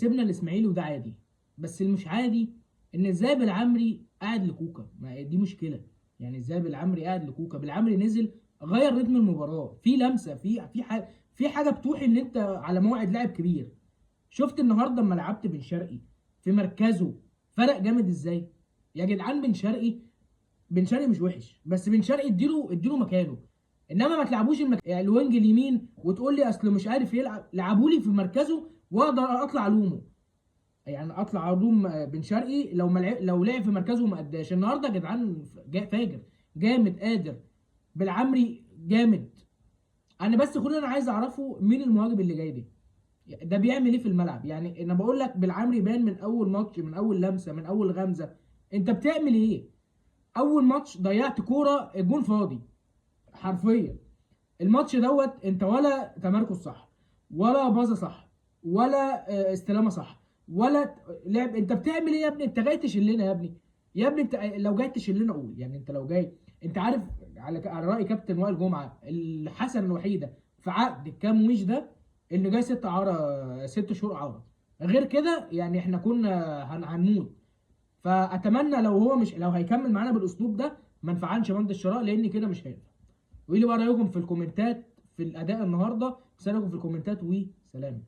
كسبنا الاسماعيلي وده عادي. بس اللي مش عادي ان ازاي بالعمري قاعد لكوكا، ما دي مشكله. يعني ازاي بالعمري قاعد لكوكا؟ بالعمري نزل غير رتم المباراه، في لمسه، في حاجه بتوحي ان انت على موعد لاعب كبير. شفت النهارده اما لعبت بن شرقي في مركزه فرق جامد ازاي؟ يا جدعان بن شرقي مش وحش، بس بن شرقي اديله مكانه. انما ما تلعبوش يعني الوينج اليمين وتقول لي اصل مش عارف يلعب. لعبوا لي في مركزه واقدر اطلع الومه. يعني اطلع الوم بن شرقي لو لعب في مركزه وما اداش. النهارده يا جدعان فاجر، جامد، قادر. بالعمري جامد. انا بس كل اللي انا عايز اعرفه مين المهاجم اللي جاي ده بيعمل ايه في الملعب؟ يعني انا بقول لك بالعمري بان من اول ماتش، من اول لمسه، من اول غمزه. انت بتعمل ايه؟ اول ماتش ضيعت كوره الجون فاضي حرفيا. الماتش دوت انت ولا تمركز صح، ولا باظه صح، ولا استلامه صح، ولا لعب. انت بتعمل ايه يا ابني؟ انت جاي تشلنا يا ابني. يا ابني انت لو جاي تشلنا قول. يعني انت لو جاي، انت عارف، على راي كابتن وائل جمعه، الحسنه الوحيده في عقد الكام ويش ده انه جاي 6 عاره، 6 شهور عاره. غير كده يعني احنا كنا هنموت. فاتمنى لو هو مش، لو هيكمل معانا بالاسلوب ده ما نفعلش بند الشراء، لان كده مش هينفع. وقولي بقى رايكم في الكومنتات في الاداء النهارده. سلامكم في الكومنتات وسلام.